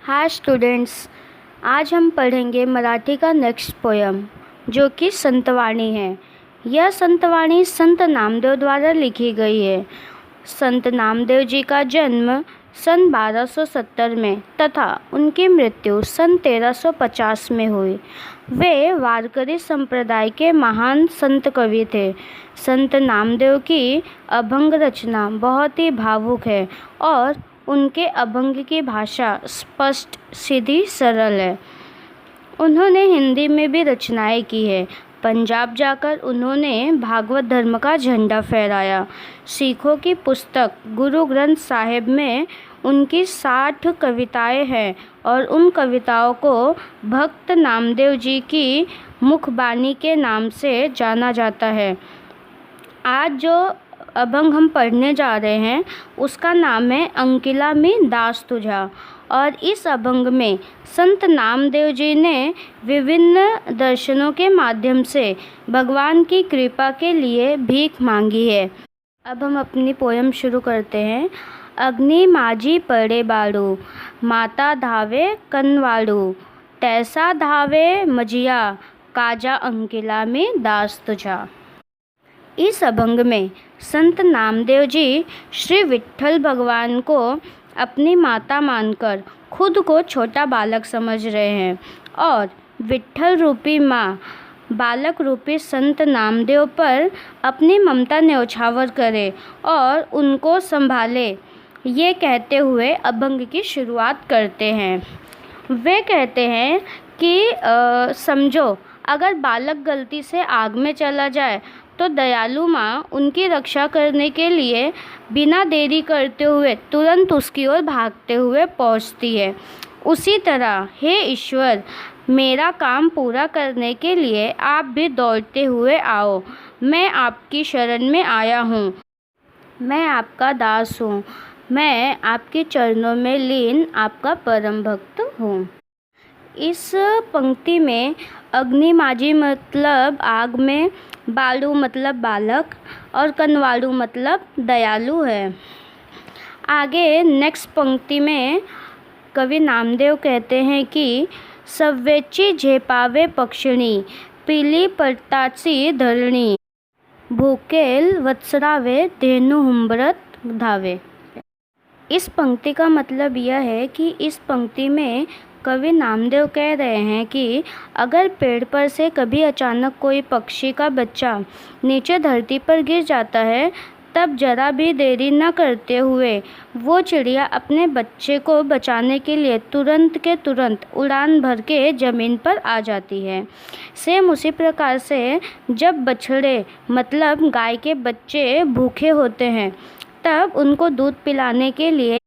Hi students, आज हम पढ़ेंगे मराठी का नेक्स्ट पोयम जो कि संतवाणी है। यह संतवाणी संत नामदेव द्वारा लिखी गई है। संत नामदेव जी का जन्म सन 1270 में तथा उनकी मृत्यु सन 1350 में हुई। वे वारकरी संप्रदाय के महान संत कवि थे। संत नामदेव की अभंग रचना बहुत ही भावुक है और उनके अभंग की भाषा स्पष्ट, सीधी, सरल है। उन्होंने हिंदी में भी रचनाएं की है। पंजाब जाकर उन्होंने भागवत धर्म का झंडा फहराया। सिखों की पुस्तक गुरु ग्रंथ साहिब में उनकी 60 कविताएं हैं और उन कविताओं को भक्त नामदेव जी की मुखबानी के नाम से जाना जाता है। आज जो अभंग हम पढ़ने जा रहे हैं उसका नाम है अंकिला में दास तुझा। और इस अभंग में संत नामदेव जी ने विभिन्न दर्शनों के माध्यम से भगवान की कृपा के लिए भीख मांगी है। अब हम अपनी पोयम शुरू करते हैं। अग्नि माझी पड़े बाड़ू, माता धावे कनवाड़ू, तैसा धावे मजिया, काजा अंकिला में दास तुझा। इस अभंग में संत नामदेव जी श्री विट्ठल भगवान को अपनी माता मानकर खुद को छोटा बालक समझ रहे हैं और विट्ठल रूपी माँ बालक रूपी संत नामदेव पर अपनी ममता न्यौछावर करे और उनको संभाले, ये कहते हुए अभंग की शुरुआत करते हैं। वे कहते हैं कि समझो, अगर बालक गलती से आग में चला जाए तो दयालु माँ उनकी रक्षा करने के लिए बिना देरी करते हुए तुरंत उसकी ओर भागते हुए पहुँचती है। उसी तरह हे ईश्वर, मेरा काम पूरा करने के लिए आप भी दौड़ते हुए आओ। मैं आपकी शरण में आया हूँ, मैं आपका दास हूँ, मैं आपके चरणों में लीन आपका परम भक्त हूँ। इस पंक्ति में अग्नि माझी मतलब आग में, बाड़ू मतलब बालक और कनवाड़ू मतलब दयालु है। आगे नेक्स्ट पंक्ति में कवि नामदेव कहते हैं कि सव्वेची झेपावे पक्षिणी, पीली पड़ताची धरणी, भूकेल वत्सरावे धेनु हुंबरत धावे। इस पंक्ति का मतलब यह है कि इस पंक्ति में कवि नामदेव कह रहे हैं कि अगर पेड़ पर से कभी अचानक कोई पक्षी का बच्चा नीचे धरती पर गिर जाता है, तब जरा भी देरी न करते हुए वो चिड़िया अपने बच्चे को बचाने के लिए तुरंत के तुरंत उड़ान भर के ज़मीन पर आ जाती है। सेम उसी प्रकार से जब बछड़े मतलब गाय के बच्चे भूखे होते हैं, तब उनको दूध पिलाने के लिए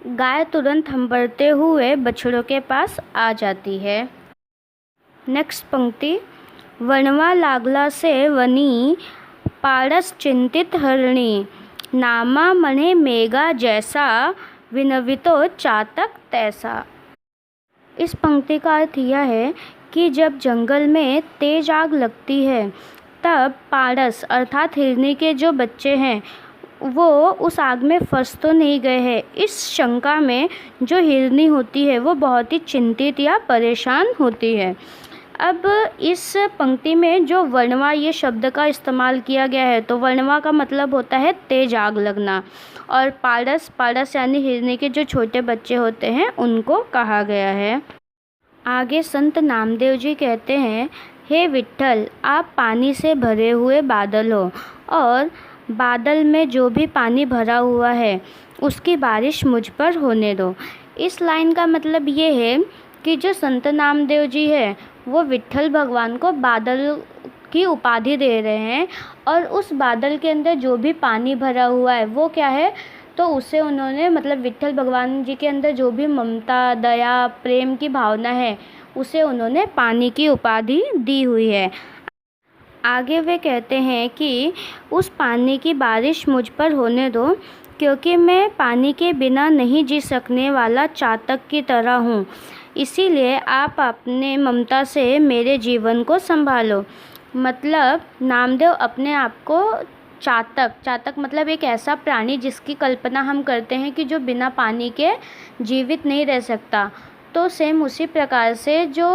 गाय तुरंत हंबड़ते हुए बछड़ों के पास आ जाती है। नेक्स्ट पंक्ति, वनवा लागला से वनी, पारस चिंतित हरणी, नामा मने मेगा जैसा, विनवितो चातक तैसा। इस पंक्ति का अर्थ यह है कि जब जंगल में तेज आग लगती है, तब पारस अर्थात हिरनी के जो बच्चे हैं वो उस आग में फंस तो नहीं गए हैं, इस शंका में जो हिरनी होती है वो बहुत ही चिंतित या परेशान होती है। अब इस पंक्ति में जो वर्णवा ये शब्द का इस्तेमाल किया गया है, तो वर्णवा का मतलब होता है तेज आग लगना, और पारस यानी हिरनी के जो छोटे बच्चे होते हैं उनको कहा गया है। आगे संत नामदेव जी कहते हैं, हे विट्ठल, आप पानी से भरे हुए बादल हो और बादल में जो भी पानी भरा हुआ है उसकी बारिश मुझ पर होने दो। इस लाइन का मतलब ये है कि जो संत नामदेव जी है वो विट्ठल भगवान को बादल की उपाधि दे रहे हैं और उस बादल के अंदर जो भी पानी भरा हुआ है वो क्या है, तो उसे उन्होंने मतलब विट्ठल भगवान जी के अंदर जो भी ममता, दया, प्रेम की भावना है उसे उन्होंने पानी की उपाधि दी हुई है। आगे वे कहते हैं कि उस पानी की बारिश मुझ पर होने दो, क्योंकि मैं पानी के बिना नहीं जी सकने वाला चातक की तरह हूँ। इसीलिए आप अपने ममता से मेरे जीवन को संभालो। मतलब नामदेव अपने आप को चातक मतलब एक ऐसा प्राणी जिसकी कल्पना हम करते हैं कि जो बिना पानी के जीवित नहीं रह सकता, तो सेम उसी प्रकार से जो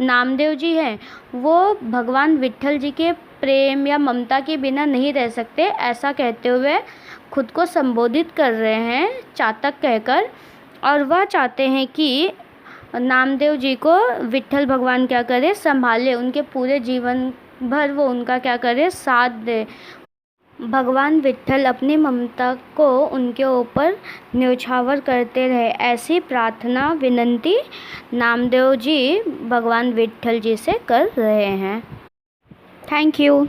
नामदेव जी हैं वो भगवान विट्ठल जी के प्रेम या ममता के बिना नहीं रह सकते, ऐसा कहते हुए खुद को संबोधित कर रहे हैं चातक कहकर। और वह चाहते हैं कि नामदेव जी को विट्ठल भगवान क्या करे, संभाले, उनके पूरे जीवन भर वो उनका क्या करे, साथ दे। भगवान विट्ठल अपनी ममता को उनके ऊपर न्योछावर करते रहे, ऐसी प्रार्थना विनंती नामदेव जी भगवान विट्ठल जी से कर रहे हैं। Thank you.